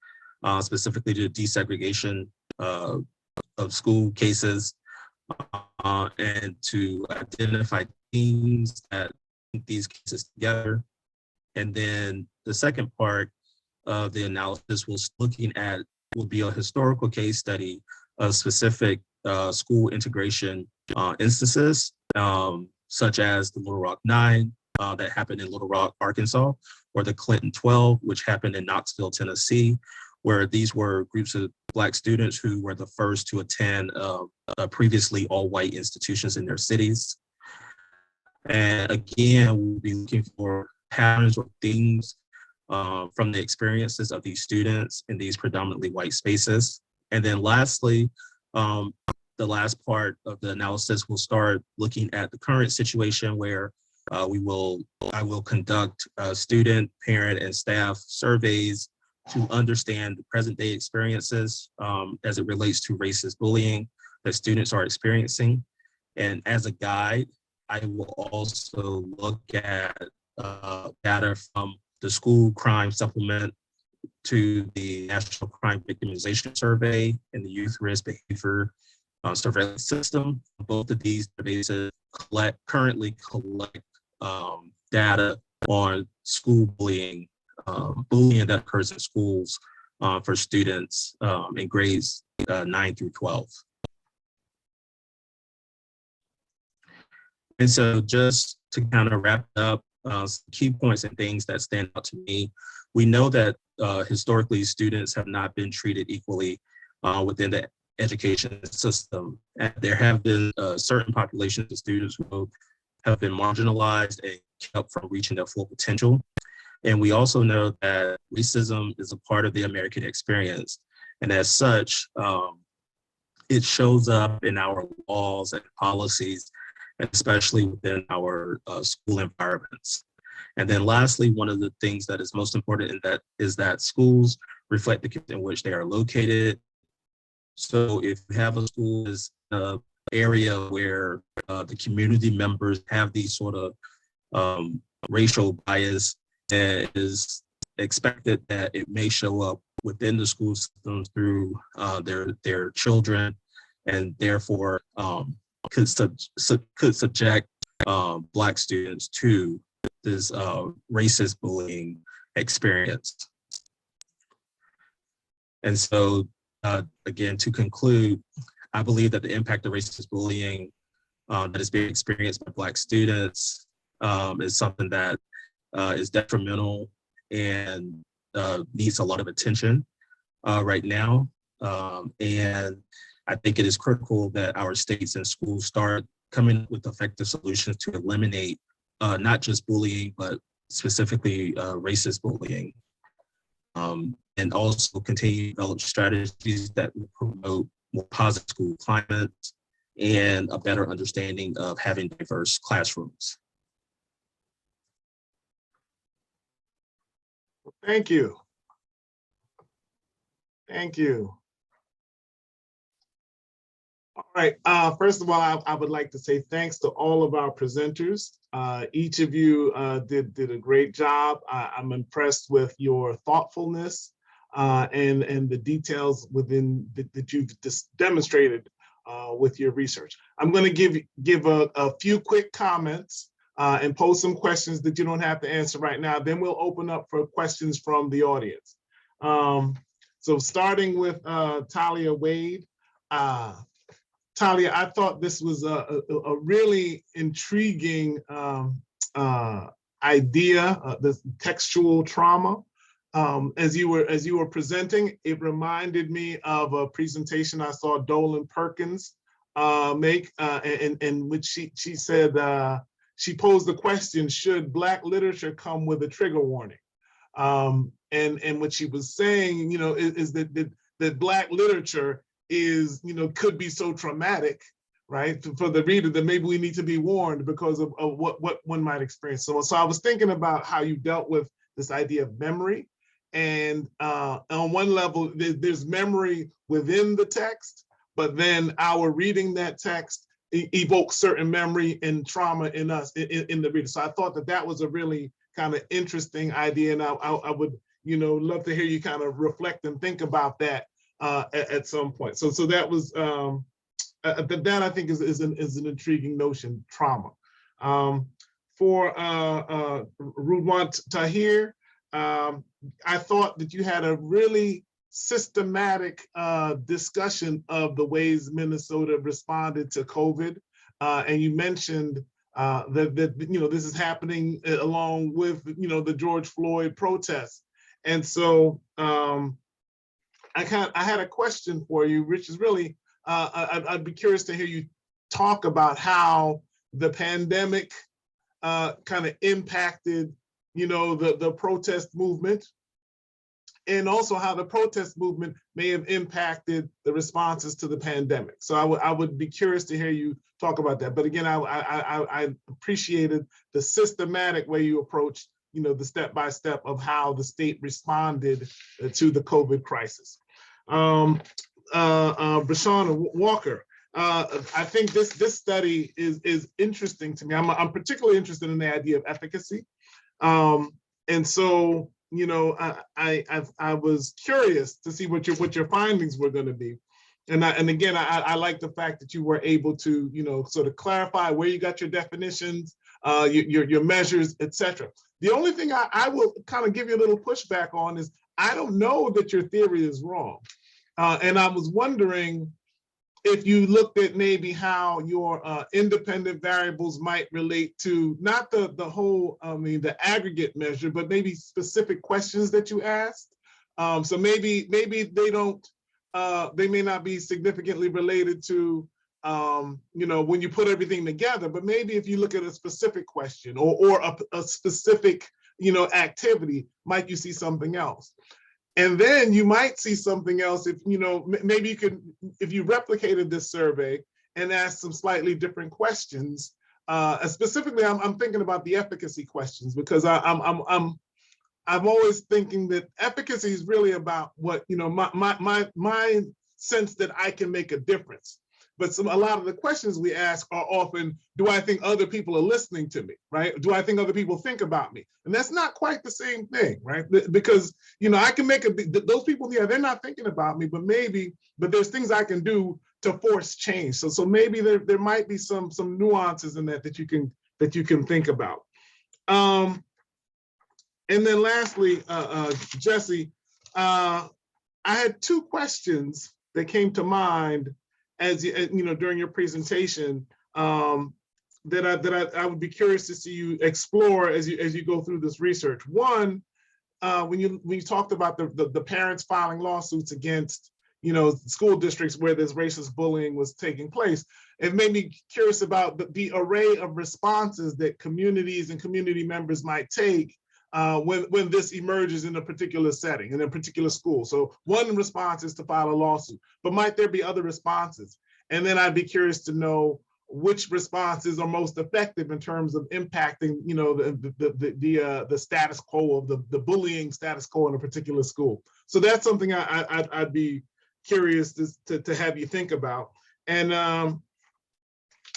specifically the desegregation of school cases, and to identify themes that link these cases together. And then the second part of the analysis will be a historical case study of specific school integration instances, such as the Little Rock 9 that happened in Little Rock, Arkansas, or the Clinton 12, which happened in Knoxville, Tennessee, where these were groups of Black students who were the first to attend previously all-white institutions in their cities. And again, we'll be looking for patterns or themes from the experiences of these students in these predominantly white spaces. And then lastly, the last part of the analysis will start looking at the current situation where I will conduct student, parent, and staff surveys to understand the present day experiences as it relates to racist bullying that students are experiencing. And as a guide, I will also look at data from the School Crime Supplement to the National Crime Victimization Survey and the Youth Risk Behavior Surveillance System. Both of these databases currently collect data on school bullying, bullying that occurs in schools for students in grades 9 through 12. And so just to kind of wrap up, some key points and things that stand out to me. We know that historically students have not been treated equally within the education system. And there have been certain populations of students who have been marginalized and kept from reaching their full potential. And we also know that racism is a part of the American experience. And as such, it shows up in our laws and policies, especially within our school environments. And then lastly, one of the things that is most important in that is that schools reflect the community in which they are located. So if you have a school is an area where the community members have these sort of racial bias, it is expected that it may show up within the school system through their children, and therefore could subject Black students to this racist bullying experience. And so, again, to conclude, I believe that the impact of racist bullying that is being experienced by Black students is something that is detrimental and needs a lot of attention right now. And I think it is critical that our states and schools start coming with effective solutions to eliminate not just bullying, but specifically racist bullying. And also continue to develop strategies that will promote more positive school climates and a better understanding of having diverse classrooms. Thank you. Thank you. All right, first of all, I would like to say thanks to all of our presenters. Each of you did a great job. I'm impressed with your thoughtfulness and the details within that you've just demonstrated with your research. I'm going to give a few quick comments and pose some questions that you don't have to answer right now. Then we'll open up for questions from the audience. So starting with Talia Wade. Talia, I thought this was a really intriguing idea, this textual trauma. As you were presenting, it reminded me of a presentation I saw Dolan Perkins make, in which she said, she posed the question, should Black literature come with a trigger warning? And what she was saying, is that Black literature is, could be so traumatic, right, for the reader that maybe we need to be warned because of what one might experience. So I was thinking about how you dealt with this idea of memory. And on one level, there's memory within the text, but then our reading that text evokes certain memory and trauma in us, in the reader. So I thought that was a really kind of interesting idea. And I would, love to hear you kind of reflect and think about that at some point. So that was, that I think is an intriguing notion, trauma. For Rudwan Tahir, I thought that you had a really systematic discussion of the ways Minnesota responded to COVID. And you mentioned that this is happening along with, the George Floyd protests. And so I had a question for you, which is really, I'd be curious to hear you talk about how the pandemic kind of impacted, the protest movement, and also how the protest movement may have impacted the responses to the pandemic. So I would be curious to hear you talk about that. But again, I appreciated the systematic way you approached, the step-by-step of how the state responded to the COVID crisis. Bry'Shawna Walker, I think this study is interesting to me. I'm particularly interested in the idea of efficacy. And so, I was curious to see what your findings were going to be. And again, I like the fact that you were able to, sort of clarify where you got your definitions, your measures, etc. The only thing I will kind of give you a little pushback on is I don't know that your theory is wrong. And I was wondering if you looked at maybe how your independent variables might relate to not the whole, the aggregate measure, but maybe specific questions that you asked. So maybe they don't, they may not be significantly related to, when you put everything together, but maybe if you look at a specific question or a specific, activity, might you see something else? And then you might see something else if, you know, maybe you could, if you replicated this survey and asked some slightly different questions. Specifically, I'm thinking about the efficacy questions, because I'm always thinking that efficacy is really about what, you know, my sense that I can make a difference. But a lot of the questions we ask are often, do I think other people are listening to me, right? Do I think other people think about me? And that's not quite the same thing, right? Because, you know, I can make those people, yeah, they're not thinking about me, but there's things I can do to force change. So maybe there might be some nuances in that you can think about. And then lastly, Jesse, I had two questions that came to mind as you know, during your presentation, that I would be curious to see you explore as you go through this research. One, when you talked about the parents filing lawsuits against, you know, school districts where this racist bullying was taking place, it made me curious about the array of responses that communities and community members might take when this emerges in a particular setting, in a particular school. So one response is to file a lawsuit, but might there be other responses? And then I'd be curious to know which responses are most effective in terms of impacting, you know, the status quo of the bullying status quo in a particular school. So that's something I'd be curious to have you think about. And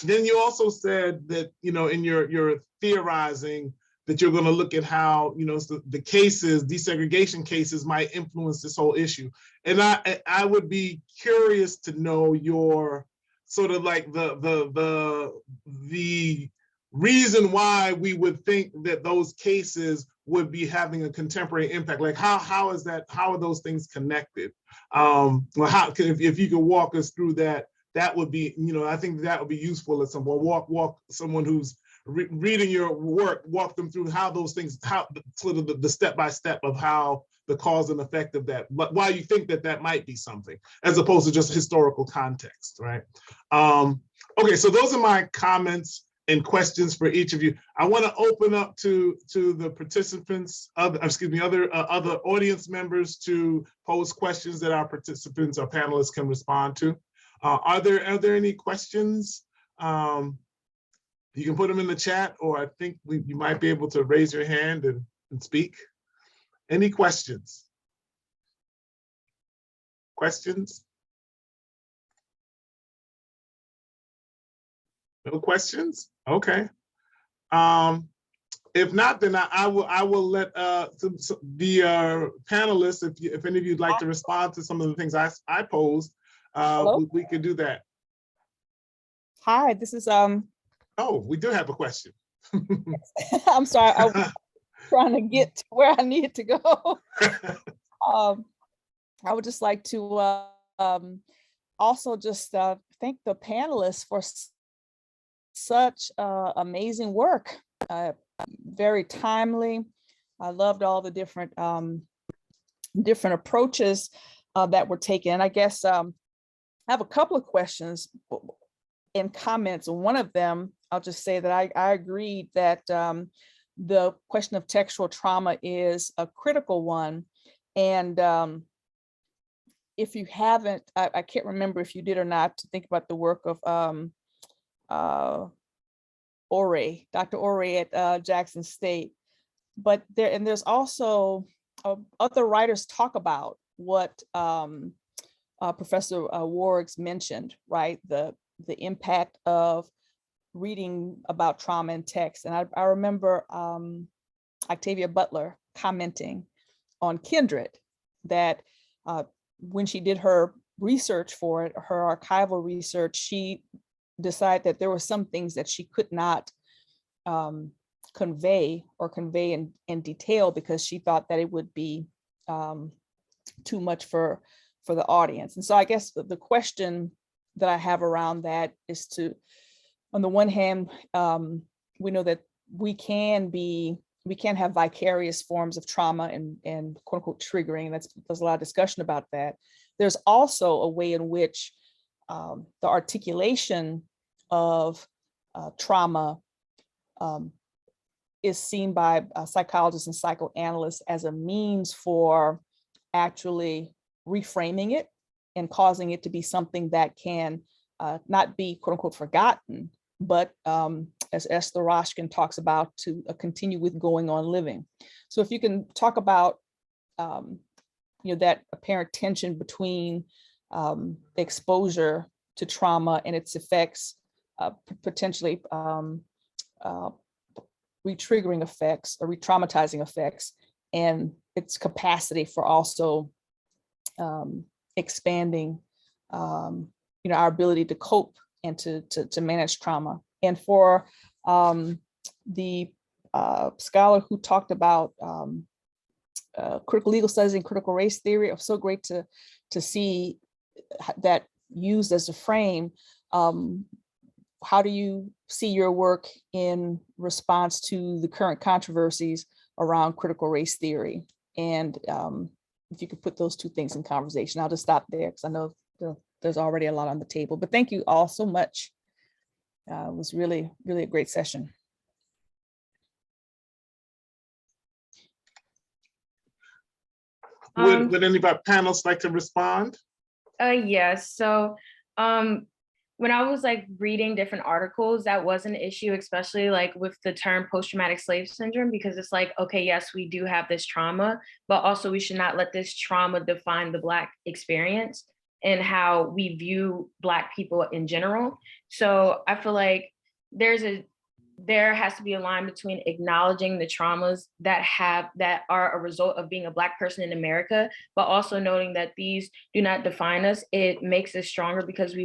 then you also said that, you know, in your theorizing, that you're going to look at how, you know, the cases, desegregation cases, might influence this whole issue. And I would be curious to know your sort of like the reason why we would think that those cases would be having a contemporary impact. Like how are those things connected? Well, if you could walk us through that, that would be, you know, I think that would be useful at some point. Walk someone who's reading your work, walk them through how those things, how sort of the step-by-step of how the cause and effect of that, but why you think that might be something, as opposed to just historical context, right? Okay, so those are my comments and questions for each of you. I want to open up to the participants, other audience members to pose questions that our participants or panelists can respond to. Are there any questions? You can put them in the chat, or I think you might be able to raise your hand and speak. Any questions? Questions? No questions? Okay. If not, then I will let the panelists, if any of you'd like to respond to some of the things I posed, we could do that. Hi, this is Oh, we do have a question. I'm sorry, I was trying to get to where I needed to go. I would just like to also just thank the panelists for such amazing work. Very timely. I loved all the different approaches that were taken. I guess I have a couple of questions and comments. One of them, I'll just say that I agreed that the question of textual trauma is a critical one. And if you haven't, I can't remember if you did or not, to think about the work of Dr. Ore at Jackson State. But there's also other writers talk about what Professor Worgs mentioned, right? The impact of reading about trauma in text. And I remember Octavia Butler commenting on Kindred that when she did her research for it, her archival research, she decided that there were some things that she could not convey in detail because she thought that it would be too much for the audience. And so I guess the question that I have around that is to, on the one hand, we know that we can have vicarious forms of trauma and quote unquote triggering. There's a lot of discussion about that. There's also a way in which the articulation of trauma is seen by psychologists and psychoanalysts as a means for actually reframing it and causing it to be something that can not be quote unquote forgotten, but as Esther Roshkin talks about, to continue with going on living. So if you can talk about that apparent tension between exposure to trauma and its effects, potentially re-triggering effects or re-traumatizing effects, and its capacity for also expanding our ability to cope and to manage trauma. And for the scholar who talked about critical legal studies and critical race theory, it was so great to see that used as a frame. How do you see your work in response to the current controversies around critical race theory? And if you could put those two things in conversation. I'll just stop there because I know there's already a lot on the table, but thank you all so much. It was really, really a great session. Would any of our panelists like to respond? Yes. So when I was like reading different articles, that was an issue, especially like with the term post-traumatic slave syndrome, because it's like, okay, yes, we do have this trauma, but also we should not let this trauma define the Black experience and how we view Black people in general. So I feel like there has to be a line between acknowledging the traumas that are a result of being a Black person in America, but also noting that these do not define us. It makes us stronger because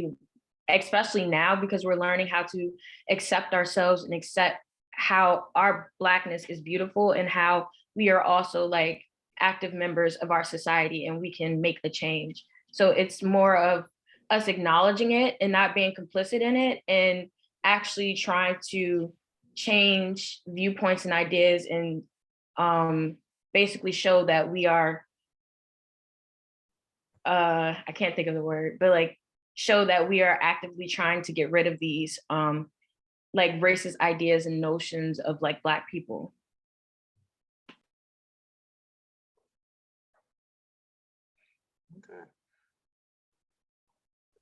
especially now, because we're learning how to accept ourselves and accept how our Blackness is beautiful and how we are also like active members of our society and we can make a change. So it's more of us acknowledging it and not being complicit in it, and actually trying to change viewpoints and ideas and basically show that we are, I can't think of the word, but like show that we are actively trying to get rid of these like racist ideas and notions of like Black people.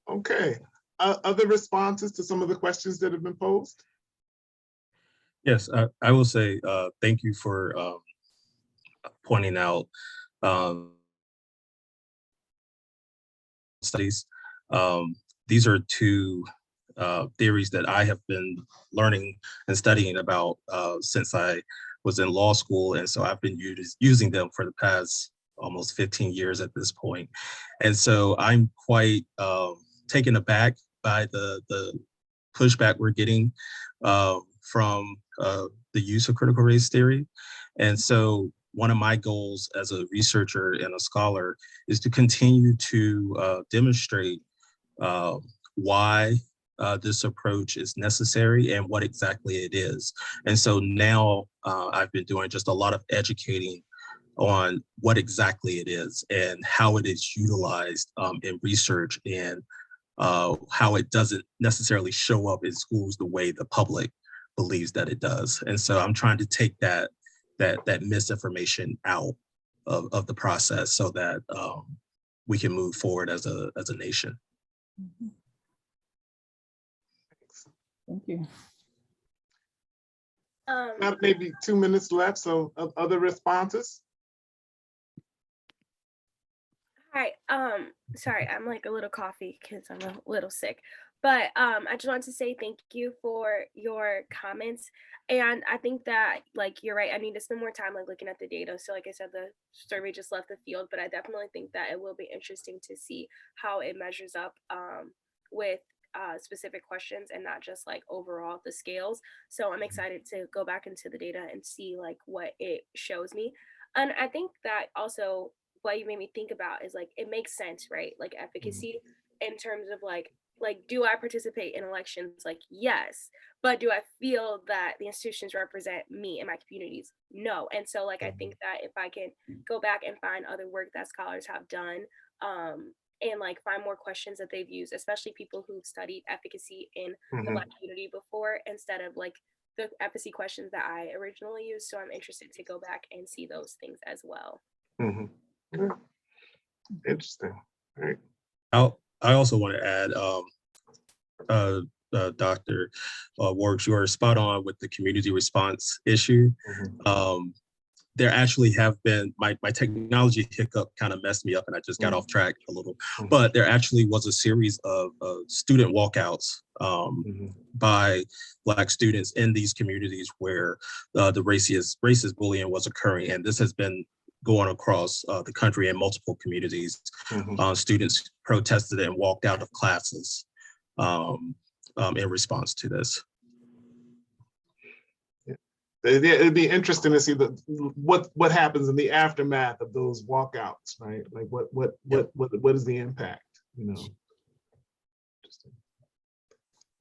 Okay. Other responses to some of the questions that have been posed? Yes, I will say thank you for pointing out studies. These are two theories that I have been learning and studying about since I was in law school. And so I've been using them for the past almost 15 years at this point. And so I'm quite taken aback by the pushback we're getting from the use of critical race theory. And so one of my goals as a researcher and a scholar is to continue to demonstrate why this approach is necessary and what exactly it is. And so now I've been doing just a lot of educating on what exactly it is and how it is utilized in research, and how it doesn't necessarily show up in schools the way the public believes that it does. And so I'm trying to take that misinformation out of the process so that we can move forward as a nation. Thank you. Got maybe 2 minutes left, so other responses? Hi, sorry, I'm like a little coffee because I'm a little sick, but I just wanted to say thank you for your comments. And I think that like, you're right, I need to spend more time like looking at the data. So like I said, the survey just left the field, but I definitely think that it will be interesting to see how it measures up with specific questions and not just like overall the scales. So I'm excited to go back into the data and see like what it shows me. And I think that also what you made me think about is like, it makes sense, right? Like efficacy in terms of like, do I participate in elections? Like, yes, but do I feel that the institutions represent me and my communities? No. And so like, I think that if I can go back and find other work that scholars have done, and like find more questions that they've used, especially people who've studied efficacy in the Black community before, instead of like the efficacy questions that I originally used. So I'm interested to go back and see those things as well. Mm-hmm. Interesting. All right. I also want to add, Dr. Worgs, you are spot on with the community response issue. There actually have been, my technology hiccup kind of messed me up and I just got off track a little, but there actually was a series of student walkouts by Black students in these communities where the racist bullying was occurring. And this has been going across the country in multiple communities. Students protested and walked out of classes in response to this. It'd be interesting to see what happens in the aftermath of those walkouts, right? Like what is the impact, you know?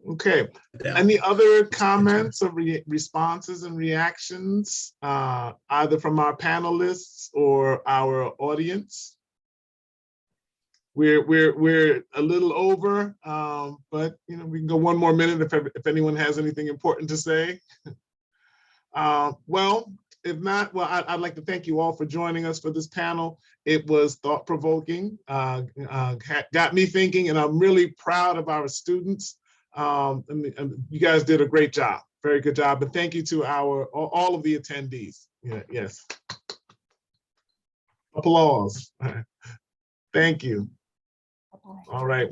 Okay. Any other comments or responses and reactions, either from our panelists or our audience? We're a little over, but you know, we can go one more minute if anyone has anything important to say. Well, if not, well, I'd like to thank you all for joining us for this panel. It was thought-provoking, got me thinking, and I'm really proud of our students. You guys did a great job, very good job. And thank you to all of the attendees. Yeah, yes. Applause. Thank you. All right.